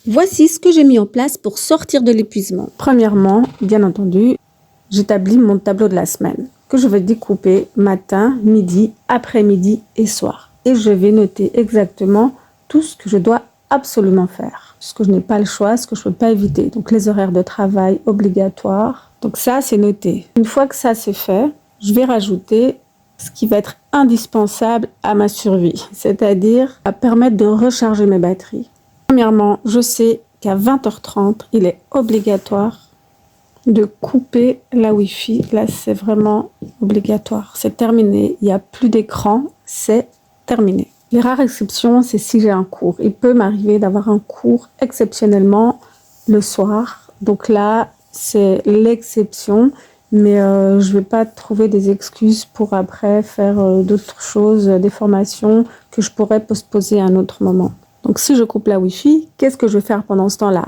Voici ce que j'ai mis en place pour sortir de l'épuisement. Premièrement, bien entendu, j'établis mon tableau de la semaine que je vais découper matin, midi, après-midi et soir. Et je vais noter exactement tout ce que je dois absolument faire, ce que je n'ai pas le choix, ce que je ne peux pas éviter. Donc les horaires de travail obligatoires. Donc ça, c'est noté. Une fois que ça c'est fait, je vais rajouter ce qui va être indispensable à ma survie, c'est-à-dire à permettre de recharger mes batteries. Premièrement, je sais qu'à 20h30, il est obligatoire de couper la Wi-Fi. Là, c'est vraiment obligatoire. C'est terminé. Il n'y a plus d'écran. C'est terminé. Les rares exceptions, c'est si j'ai un cours. Il peut m'arriver d'avoir un cours exceptionnellement le soir. Donc là, c'est l'exception. Mais je ne vais pas trouver des excuses pour après faire d'autres choses, des formations que je pourrais postposer à un autre moment. Donc si je coupe la Wi-Fi, qu'est-ce que je vais faire pendant ce temps-là?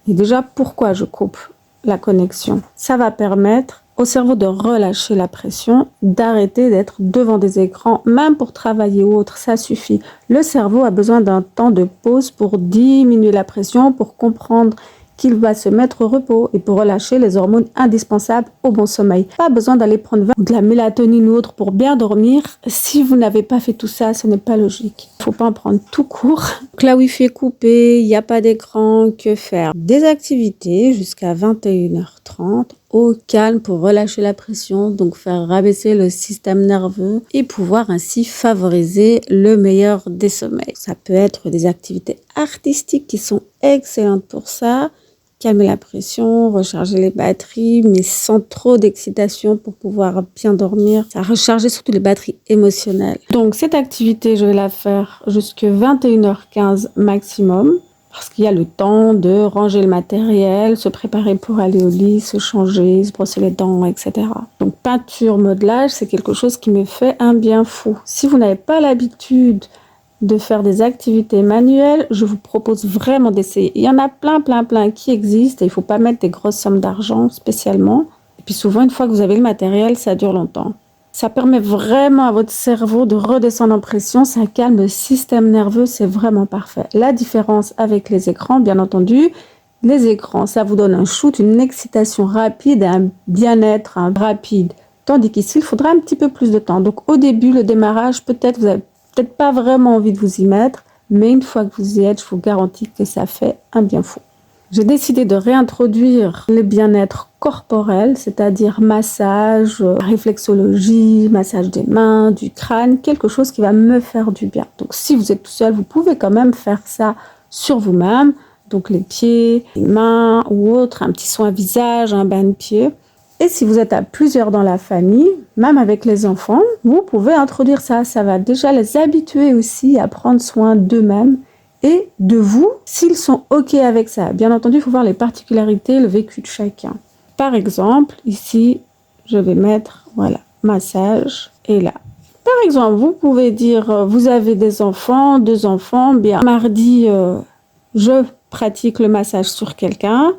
Et déjà, pourquoi je coupe la connexion? Ça va permettre au cerveau de relâcher la pression, d'arrêter d'être devant des écrans, même pour travailler ou autre, ça suffit. Le cerveau a besoin d'un temps de pause pour diminuer la pression, pour comprendre qu'il va se mettre au repos et pour relâcher les hormones indispensables au bon sommeil. Pas besoin d'aller prendre de la mélatonine ou autre pour bien dormir. Si vous n'avez pas fait tout ça, ce n'est pas logique. Il ne faut pas en prendre tout court. Donc la Wi-Fi est coupée, il n'y a pas d'écran, que faire? Des activités jusqu'à 21h30 au calme pour relâcher la pression, donc faire rabaisser le système nerveux et pouvoir ainsi favoriser le meilleur des sommeils. Ça peut être des activités artistiques qui sont excellentes pour ça. Calmer la pression, recharger les batteries, mais sans trop d'excitation pour pouvoir bien dormir. Ça recharger surtout les batteries émotionnelles. Donc cette activité, je vais la faire jusqu'à 21h15 maximum, parce qu'il y a le temps de ranger le matériel, se préparer pour aller au lit, se changer, se brosser les dents, etc. Donc peinture, modelage, c'est quelque chose qui me fait un bien fou. Si vous n'avez pas l'habitude de faire des activités manuelles, je vous propose vraiment d'essayer. Il y en a plein qui existent et il ne faut pas mettre des grosses sommes d'argent spécialement. Et puis souvent, une fois que vous avez le matériel, ça dure longtemps. Ça permet vraiment à votre cerveau de redescendre en pression, ça calme le système nerveux, c'est vraiment parfait. La différence avec les écrans, bien entendu, les écrans, ça vous donne un shoot, une excitation rapide, un bien-être rapide. Tandis qu'ici, il faudra un petit peu plus de temps. Donc au début, le démarrage, peut-être vous avez peut-être pas vraiment envie de vous y mettre, mais une fois que vous y êtes, je vous garantis que ça fait un bien fou. J'ai décidé de réintroduire le bien-être corporel, c'est-à-dire massage, réflexologie, massage des mains, du crâne, quelque chose qui va me faire du bien. Donc si vous êtes tout seul, vous pouvez quand même faire ça sur vous-même, donc les pieds, les mains ou autre, un petit soin visage, un bain de pieds. Et si vous êtes à plusieurs dans la famille, même avec les enfants, vous pouvez introduire ça. Ça va déjà les habituer aussi à prendre soin d'eux-mêmes et de vous, s'ils sont OK avec ça. Bien entendu, il faut voir les particularités, le vécu de chacun. Par exemple, ici, je vais mettre, voilà, massage. Et là, par exemple, vous pouvez dire, vous avez des enfants, 2 enfants, bien, mardi, je pratique le massage sur quelqu'un.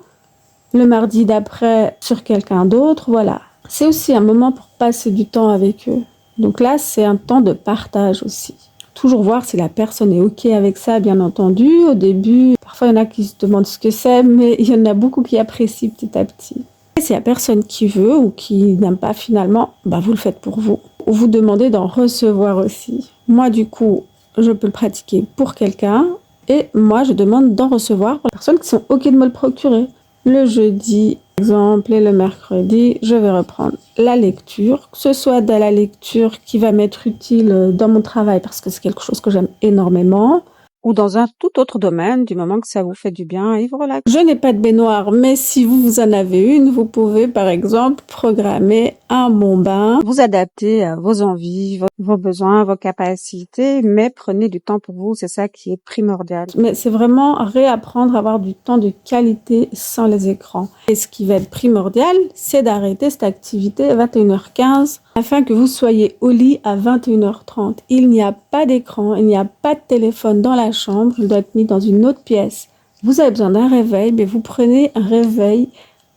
Le mardi d'après sur quelqu'un d'autre, voilà. C'est aussi un moment pour passer du temps avec eux. Donc là, c'est un temps de partage aussi. Toujours voir si la personne est OK avec ça, bien entendu. Au début, parfois, il y en a qui se demandent ce que c'est, mais il y en a beaucoup qui apprécient petit à petit. Et s'il y a personne qui veut ou qui n'aime pas finalement, vous le faites pour vous. Vous demandez d'en recevoir aussi. Moi, du coup, je peux le pratiquer pour quelqu'un et moi, je demande d'en recevoir pour les personnes qui sont OK de me le procurer. Le jeudi, par exemple, et le mercredi, je vais reprendre la lecture, que ce soit de la lecture qui va m'être utile dans mon travail parce que c'est quelque chose que j'aime énormément, ou dans un tout autre domaine, du moment que ça vous fait du bien et vous relaxe. Je n'ai pas de baignoire, mais si vous en avez une, vous pouvez par exemple programmer un bon bain. Vous adaptez à vos envies, vos besoins, vos capacités, mais prenez du temps pour vous, c'est ça qui est primordial. Mais c'est vraiment réapprendre à avoir du temps de qualité sans les écrans. Et ce qui va être primordial, c'est d'arrêter cette activité à 21h15 afin que vous soyez au lit à 21h30. Il n'y a pas d'écran, il n'y a pas de téléphone dans la chambre, il doit être mis dans une autre pièce. Vous avez besoin d'un réveil, mais vous prenez un réveil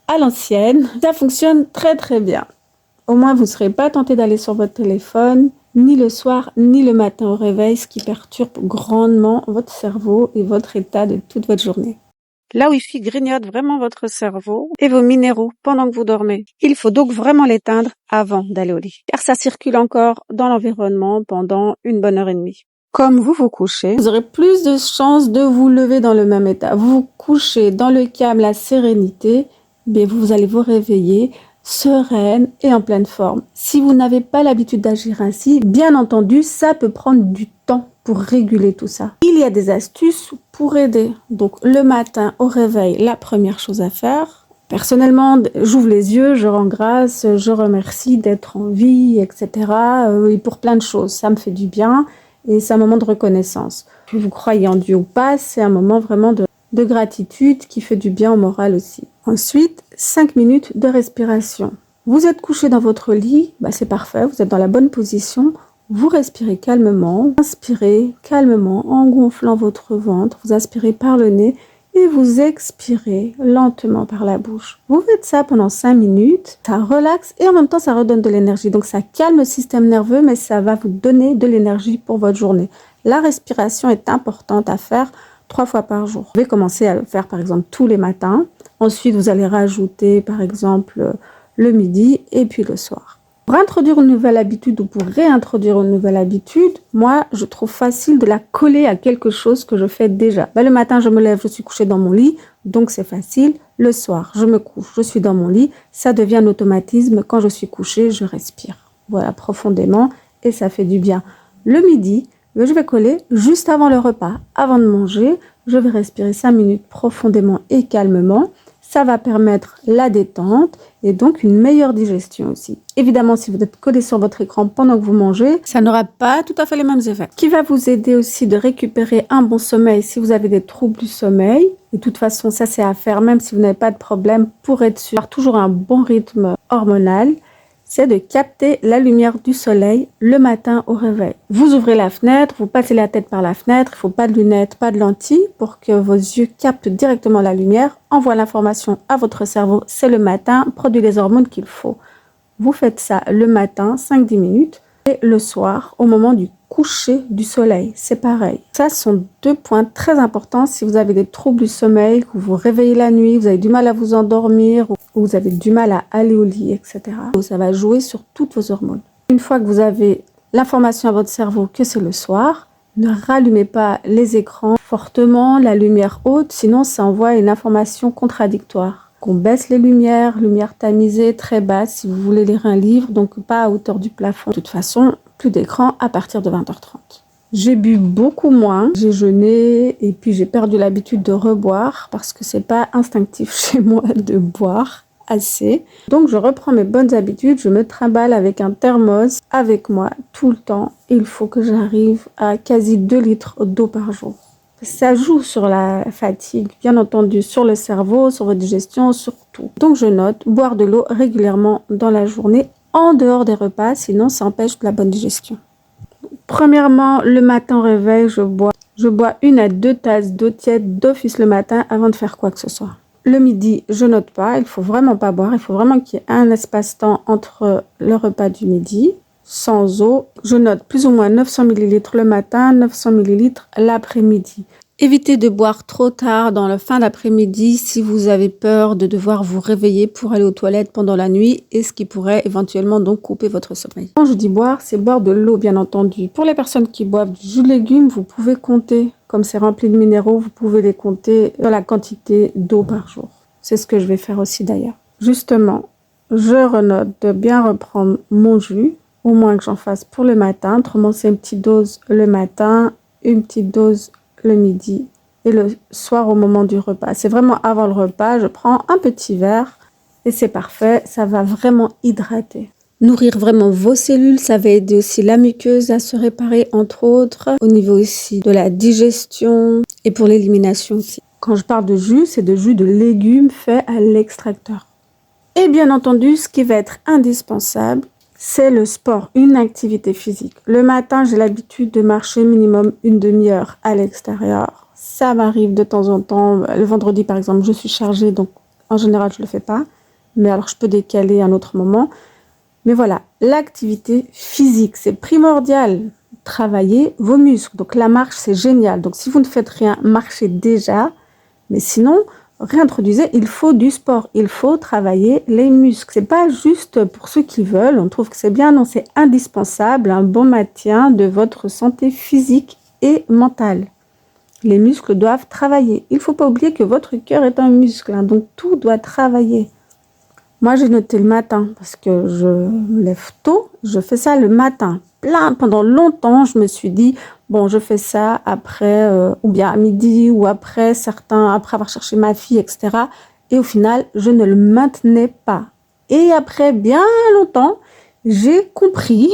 à l'ancienne. Ça fonctionne très très bien. Au moins, vous ne serez pas tenté d'aller sur votre téléphone ni le soir, ni le matin au réveil, ce qui perturbe grandement votre cerveau et votre état de toute votre journée. La Wi-Fi grignote vraiment votre cerveau et vos minéraux pendant que vous dormez. Il faut donc vraiment l'éteindre avant d'aller au lit, car ça circule encore dans l'environnement pendant une bonne heure et demie. Comme vous vous couchez, vous aurez plus de chances de vous lever dans le même état. Vous vous couchez dans le calme, la sérénité, mais vous allez vous réveiller sereine et en pleine forme. Si vous n'avez pas l'habitude d'agir ainsi, bien entendu, ça peut prendre du temps pour réguler tout ça. Il y a des astuces pour aider. Donc le matin au réveil, la première chose à faire, personnellement, j'ouvre les yeux, je rends grâce, je remercie d'être en vie, etc. Et pour plein de choses, ça me fait du bien et c'est un moment de reconnaissance. Que vous croyez en Dieu ou pas, c'est un moment vraiment de gratitude qui fait du bien au moral aussi. Ensuite, 5 minutes de respiration. Vous êtes couché dans votre lit, c'est parfait, vous êtes dans la bonne position. Vous respirez calmement, inspirez calmement en gonflant votre ventre, vous inspirez par le nez et vous expirez lentement par la bouche. Vous faites ça pendant 5 minutes, ça relaxe et en même temps ça redonne de l'énergie. Donc ça calme le système nerveux mais ça va vous donner de l'énergie pour votre journée. La respiration est importante à faire 3 fois par jour. Vous pouvez commencer à le faire par exemple tous les matins. Ensuite vous allez rajouter par exemple le midi et puis le soir. Pour introduire une nouvelle habitude ou pour réintroduire une nouvelle habitude, moi, je trouve facile de la coller à quelque chose que je fais déjà. Le matin, je me lève, je suis couchée dans mon lit, donc c'est facile. Le soir, je me couche, je suis dans mon lit, ça devient un automatisme. Quand je suis couchée, je respire. Voilà, profondément, et ça fait du bien. Le midi, je vais coller juste avant le repas. Avant de manger, je vais respirer 5 minutes profondément et calmement. Ça va permettre la détente et donc une meilleure digestion aussi. Évidemment, si vous êtes collé sur votre écran pendant que vous mangez, ça n'aura pas tout à fait les mêmes effets. Ce qui va vous aider aussi de récupérer un bon sommeil si vous avez des troubles du sommeil. De toute façon, ça c'est à faire même si vous n'avez pas de problème pour être sûr, toujours un bon rythme hormonal. C'est de capter la lumière du soleil le matin au réveil. Vous ouvrez la fenêtre, vous passez la tête par la fenêtre, il ne faut pas de lunettes, pas de lentilles pour que vos yeux captent directement la lumière, envoient l'information à votre cerveau, c'est le matin, produit les hormones qu'il faut. Vous faites ça le matin, 5-10 minutes, et le soir, au moment du coucher du soleil, c'est pareil. Ça, ce sont 2 points très importants si vous avez des troubles du sommeil, que vous vous réveillez la nuit, vous avez du mal à vous endormir, ou vous avez du mal à aller au lit, etc. Ça va jouer sur toutes vos hormones. Une fois que vous avez l'information à votre cerveau que c'est le soir, ne rallumez pas les écrans fortement, la lumière haute, sinon ça envoie une information contradictoire. On baisse les lumières tamisées très basses si vous voulez lire un livre, donc pas à hauteur du plafond. De toute façon, plus d'écran à partir de 20h30. J'ai bu beaucoup moins, j'ai jeûné et puis j'ai perdu l'habitude de reboire parce que c'est pas instinctif chez moi de boire assez. Donc je reprends mes bonnes habitudes, je me trimballe avec un thermos avec moi tout le temps. Il faut que j'arrive à quasi 2 litres d'eau par jour. Ça joue sur la fatigue, bien entendu, sur le cerveau, sur votre digestion, sur tout. Donc je note, boire de l'eau régulièrement dans la journée, en dehors des repas, sinon ça empêche la bonne digestion. Premièrement, le matin au réveil, je bois 1 à 2 tasses d'eau tiède d'office le matin avant de faire quoi que ce soit. Le midi, je note pas, il faut vraiment pas boire, il faut vraiment qu'il y ait un espace-temps entre le repas du midi. Sans eau, je note plus ou moins 900 ml le matin, 900 ml l'après-midi. Évitez de boire trop tard dans la fin d'après-midi si vous avez peur de devoir vous réveiller pour aller aux toilettes pendant la nuit et ce qui pourrait éventuellement donc couper votre sommeil. Quand je dis boire, c'est boire de l'eau bien entendu. Pour les personnes qui boivent du jus de légumes, vous pouvez compter, comme c'est rempli de minéraux, vous pouvez les compter dans la quantité d'eau par jour. C'est ce que je vais faire aussi d'ailleurs. Justement, je renote de bien reprendre mon jus, au moins que j'en fasse pour le matin. Autrement, c'est une petite dose le matin, une petite dose le midi et le soir au moment du repas. C'est vraiment avant le repas, je prends un petit verre et c'est parfait, ça va vraiment hydrater. Nourrir vraiment vos cellules, ça va aider aussi la muqueuse à se réparer entre autres, au niveau aussi de la digestion et pour l'élimination aussi. Quand je parle de jus, c'est de jus de légumes fait à l'extracteur. Et bien entendu, ce qui va être indispensable, c'est le sport, une activité physique. Le matin, j'ai l'habitude de marcher minimum 1 demi-heure à l'extérieur. Ça m'arrive de temps en temps. Le vendredi, par exemple, je suis chargée, donc en général, je ne le fais pas. Mais alors, je peux décaler un autre moment. Mais voilà, l'activité physique, c'est primordial. Travaillez vos muscles. Donc la marche, c'est génial. Donc si vous ne faites rien, marchez déjà. Mais sinon, réintroduisez, il faut du sport. Il faut travailler les muscles. C'est pas juste pour ceux qui veulent, on trouve que c'est bien. Non, c'est indispensable, un bon maintien de votre santé physique et mentale. Les muscles doivent travailler. Il ne faut pas oublier que votre cœur est un muscle, hein, donc tout doit travailler. Moi, j'ai noté le matin parce que je me lève tôt. Je fais ça le matin. Pendant longtemps, je me suis dit, bon, je fais ça après, ou bien à midi, ou après avoir cherché ma fille, etc. Et au final, je ne le maintenais pas. Et après bien longtemps, j'ai compris,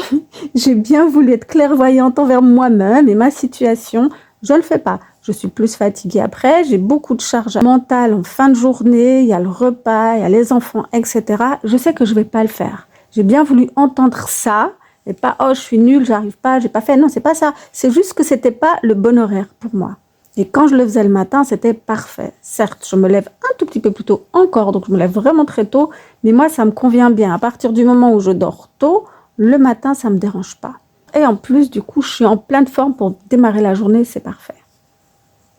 j'ai bien voulu être clairvoyante envers moi-même et ma situation. Je ne le fais pas. Je suis plus fatiguée après, j'ai beaucoup de charge mentale en fin de journée, il y a le repas, il y a les enfants, etc. Je sais que je ne vais pas le faire. J'ai bien voulu entendre ça, et pas « oh, je suis nulle, j'arrive pas, j'ai pas fait ». Non, c'est pas ça. C'est juste que c'était pas le bon horaire pour moi. Et quand je le faisais le matin, c'était parfait. Certes, je me lève un tout petit peu plus tôt encore, donc je me lève vraiment très tôt, mais moi, ça me convient bien. À partir du moment où je dors tôt, le matin, ça me dérange pas. Et en plus, du coup, je suis en pleine forme pour démarrer la journée, c'est parfait.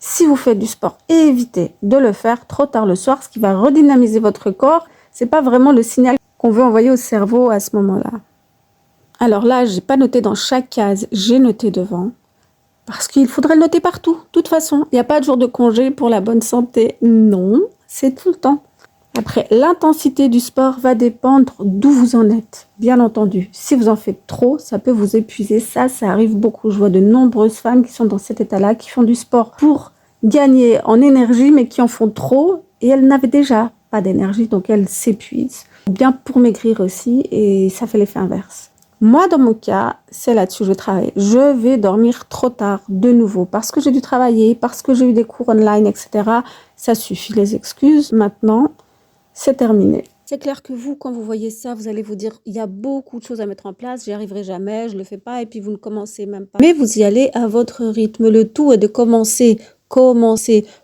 Si vous faites du sport, évitez de le faire trop tard le soir, ce qui va redynamiser votre corps. C'est pas vraiment le signal qu'on veut envoyer au cerveau à ce moment-là. Alors là, j'ai pas noté dans chaque case, j'ai noté devant. Parce qu'il faudrait le noter partout. De toute façon, il n'y a pas de jour de congé pour la bonne santé. Non, c'est tout le temps. Après, l'intensité du sport va dépendre d'où vous en êtes. Bien entendu, si vous en faites trop, ça peut vous épuiser. Ça arrive beaucoup. Je vois de nombreuses femmes qui sont dans cet état-là, qui font du sport pour gagner en énergie, mais qui en font trop. Et elles n'avaient déjà pas d'énergie, donc elles s'épuisent. Bien pour maigrir aussi, et ça fait l'effet inverse. Moi, dans mon cas, c'est là-dessus que je travaille. Je vais dormir trop tard, de nouveau, parce que j'ai dû travailler, parce que j'ai eu des cours online, etc. Ça suffit, les excuses. Maintenant, c'est terminé. C'est clair que vous, quand vous voyez ça, vous allez vous dire, il y a beaucoup de choses à mettre en place, j'y arriverai jamais, je le fais pas, et puis vous ne commencez même pas. Mais vous y allez à votre rythme. Le tout est de commencer.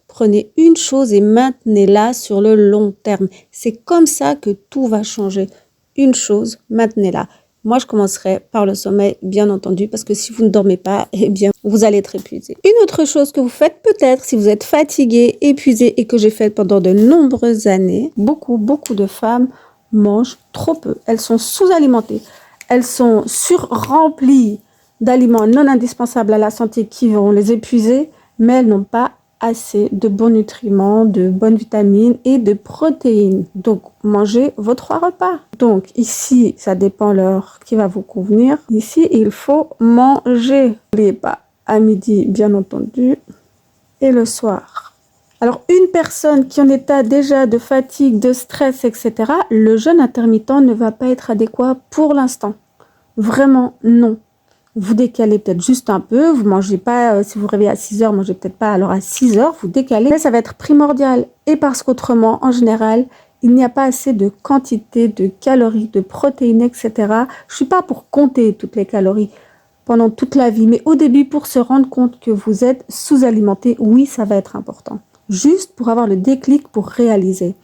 Prenez une chose et maintenez-la sur le long terme. C'est comme ça que tout va changer. Une chose, maintenez-la. Moi, je commencerai par le sommeil, bien entendu, parce que si vous ne dormez pas, eh bien, vous allez être épuisé. Une autre chose que vous faites peut-être, si vous êtes fatigué, épuisé, et que j'ai fait pendant de nombreuses années, beaucoup de femmes mangent trop peu. Elles sont sous-alimentées. Elles sont sur-remplies d'aliments non indispensables à la santé qui vont les épuiser, mais elles n'ont pas assez de bons nutriments, de bonnes vitamines et de protéines. Donc, mangez vos 3 repas. Donc, ici, ça dépend l'heure qui va vous convenir. Ici, il faut manger. N'oubliez pas, à midi, bien entendu, et le soir. Alors, une personne qui est en état déjà de fatigue, de stress, etc., le jeûne intermittent ne va pas être adéquat pour l'instant. Vraiment, non. Vous décalez peut-être juste un peu, vous mangez pas, si vous réveillez à 6h, mangez peut-être pas alors à 6h, vous décalez. Mais ça va être primordial. Et parce qu'autrement, en général, il n'y a pas assez de quantité de calories, de protéines, etc. Je suis pas pour compter toutes les calories pendant toute la vie, mais au début, pour se rendre compte que vous êtes sous-alimenté, oui, ça va être important. Juste pour avoir le déclic pour réaliser.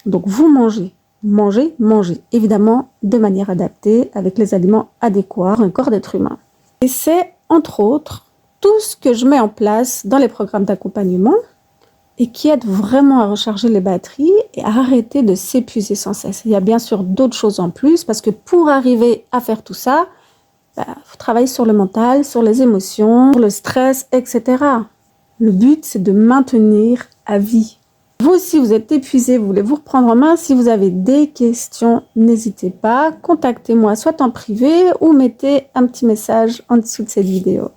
Donc, vous mangez. Mangez. Évidemment, de manière adaptée, avec les aliments adéquats pour un corps d'être humain. Et c'est, entre autres, tout ce que je mets en place dans les programmes d'accompagnement et qui aide vraiment à recharger les batteries et à arrêter de s'épuiser sans cesse. Il y a bien sûr d'autres choses en plus parce que pour arriver à faire tout ça, faut travailler sur le mental, sur les émotions, sur le stress, etc. Le but, c'est de maintenir à vie. Vous aussi, vous êtes épuisé, vous voulez vous reprendre en main. Si vous avez des questions, n'hésitez pas. Contactez-moi soit en privé ou mettez un petit message en dessous de cette vidéo.